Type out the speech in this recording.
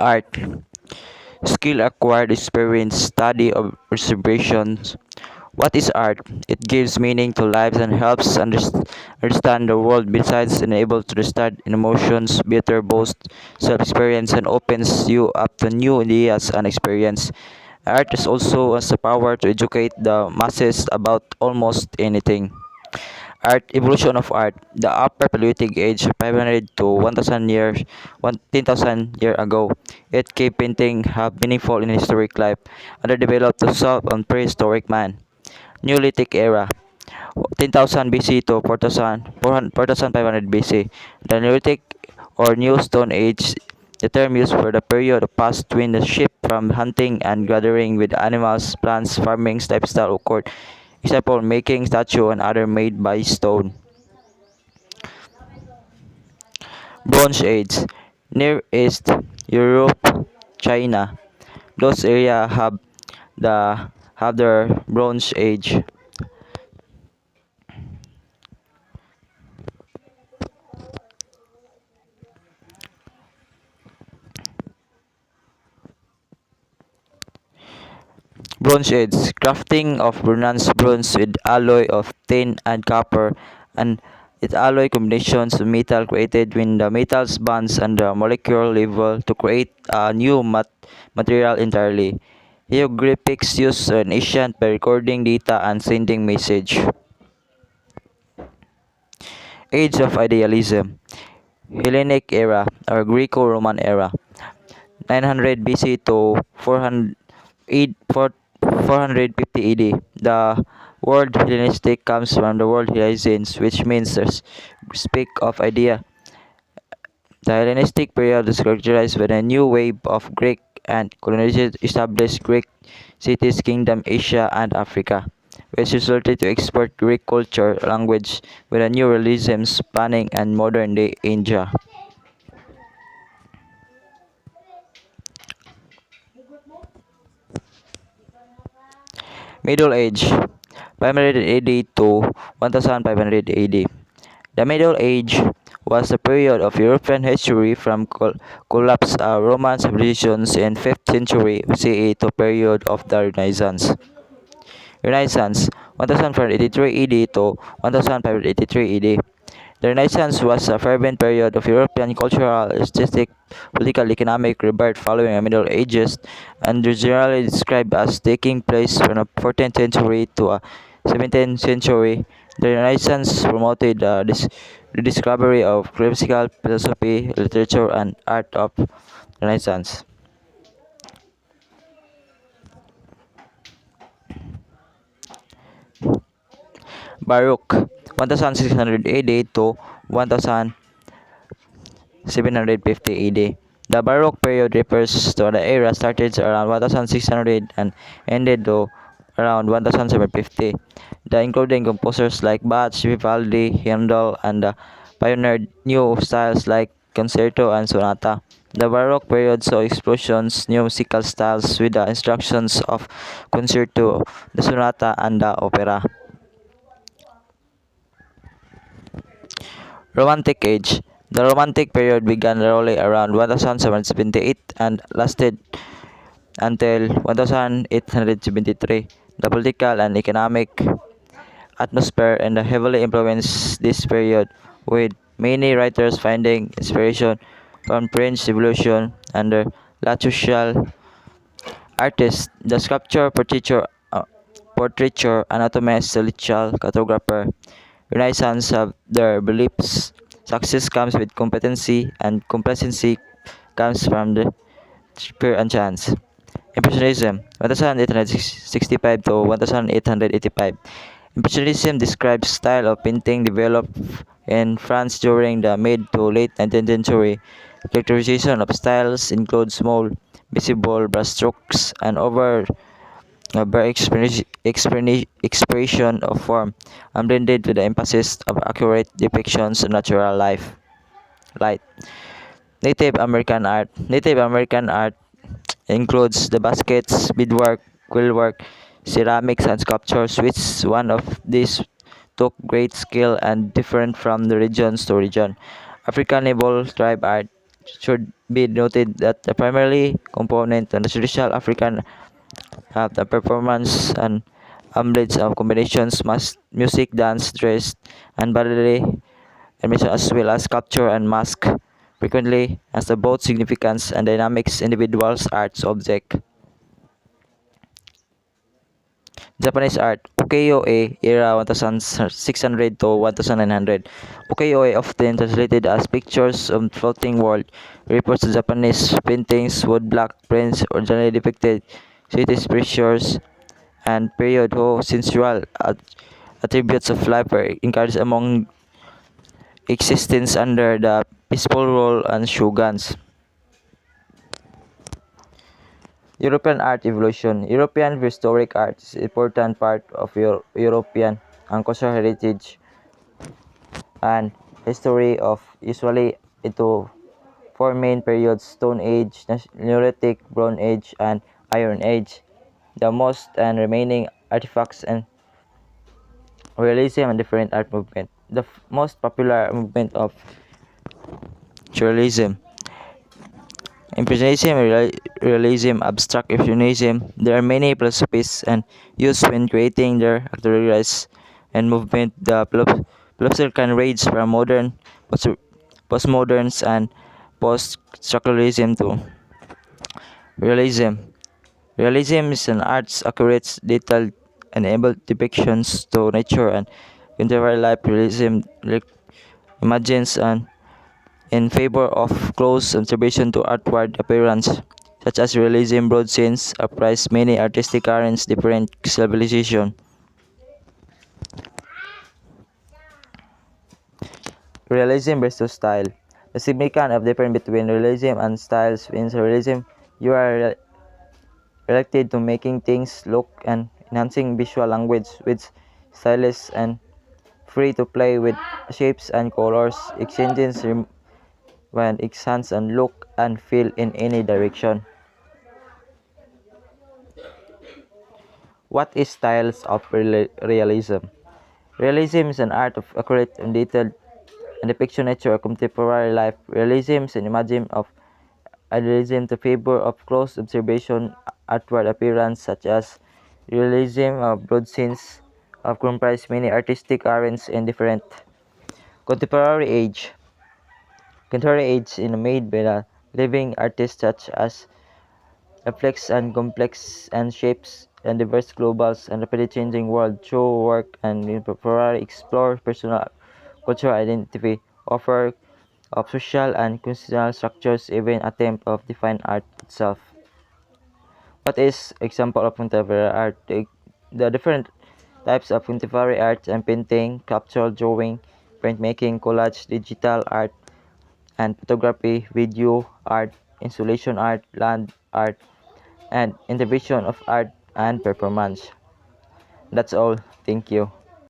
Art. Skill acquired experience, study of observations. What is art? It gives meaning to lives and helps understand the world besides enable to understand emotions, better boast self-experience and opens you up to new ideas and experience. Art is also has the power to educate the masses about almost anything. Art evolution of art. The upper Paleolithic age 500 to 1000 years 10,000 year ago. It cave painting have meaningful in historic life, underdeveloped to solve on prehistoric man. Neolithic era 10,000 BC to 4500 BC. The Neolithic or New Stone Age, the term used for the period passed between the shift from hunting and gathering with animals, plants, farming lifestyle occurred. Example, making statue and other made by stone. Bronze Age, Near East, Europe, China. Those areas have their Bronze Age. Bronze Age, crafting of bronze with alloy of tin and copper, and its alloy combinations of metal created when the metals bonds and the molecular level to create a new material entirely. Hieroglyphics used in ancient by recording data and sending message. Age of Idealism, Hellenic era or Greco-Roman era, 900 BC to 450 AD. The word Hellenistic comes from the word Hellenes, which means to speak of idea. The Hellenistic period is characterized by a new wave of Greek and colonization established Greek cities, Kingdom, Asia, and Africa, which resulted to export Greek culture, language, with a new realisms, planning, and modern-day India. Middle Age, 500 AD to 1500 AD. The Middle Age was a period of European history from collapse of Roman civilizations in 5th century CE to period of the Renaissance. Renaissance 1583 AD to 1583 AD. The Renaissance was a fervent period of European cultural, artistic, political, economic rebirth following the Middle Ages, and is generally described as taking place from the 14th century to the 17th century. The Renaissance promoted the discovery of classical philosophy, literature, and art of Renaissance. Baroque 1600 AD to 1750 AD. The Baroque period refers to the era started around 1600 and ended to around 1750. The including composers like Bach, Vivaldi, Handel, and pioneered new styles like concerto and sonata. The Baroque period saw explosions new musical styles with the instructions of concerto, the sonata, and the opera. Romantic Age. The Romantic period began roughly around 1778 and lasted until 1873. The political and economic atmosphere and heavily influenced this period, with many writers finding inspiration from French Revolution and the social artists, the sculpture, portraiture, anatomist, celestial cartographer. Renaissance have their beliefs. Success comes with competency, and complacency comes from the fear and chance. Impressionism, 1865 to 1885. Impressionism describes style of painting developed in France during the mid to late 19th century. Characterization of styles include small, visible brushstrokes and expression of form, and blended with the emphasis of accurate depictions of natural light. Native American art includes the baskets, beadwork, quillwork, ceramics, and sculptures, which one of these took great skill and different from the regions to region. African Naval tribe art. should be noted that the primary component of the traditional African have the performance and blends of combinations, music, dance, dress, and bodily animation, as well as sculpture and mask, frequently as the both significance and dynamics individuals arts object. Japanese art, ukiyo-e era 1600 to 1900. Ukiyo-e, often translated as pictures of floating world, refers to Japanese paintings, woodblock prints originally depicted cities, pressures, and period whose sensual attributes of life were encouraged among existence under the peaceful rule and shoguns. European art evolution. European prehistoric art is an important part of European and cultural heritage and history of usually into four main periods: Stone Age, Neolithic, Bronze Age, and Iron Age. The most and remaining artifacts and realism and different art movement. The most popular movement of surrealism, impressionism, realism, abstract expressionism. There are many philosophies and used when creating their actors and movement. The philosopher can range from modern, postmoderns, and post-structuralism to realism. Realism is an art's accurate, detailed, and able depictions to nature and contemporary life. Realism imagines and in favor of close observation to outward appearance, such as realism, broad sense, apprise many artistic currents, different civilization. Realism versus style. The significance of difference between realism and styles. In realism, you are related to making things look and enhancing visual language with stylists and free to play with shapes and colors, exchanging when it sounds and look and feel in any direction. What is styles of realism? Realism is an art of accurate and detailed and depiction nature of contemporary life. Realism is an imagine of idealism to favor of close observation, outward appearance, such as realism of broad sense of comprise many artistic currents in different contemporary age. Contemporary age is made by the living artists such as reflects and complex and shapes and diverse globals and rapidly changing world through work and contemporary explore personal cultural identity, offer of social and constitutional structures, even attempt of define art itself. What is example of contemporary art? The different types of contemporary art and painting, sculpture, drawing, printmaking, collage, digital art, and photography, video art, installation art, land art, and intervention of art and performance. That's all. Thank you.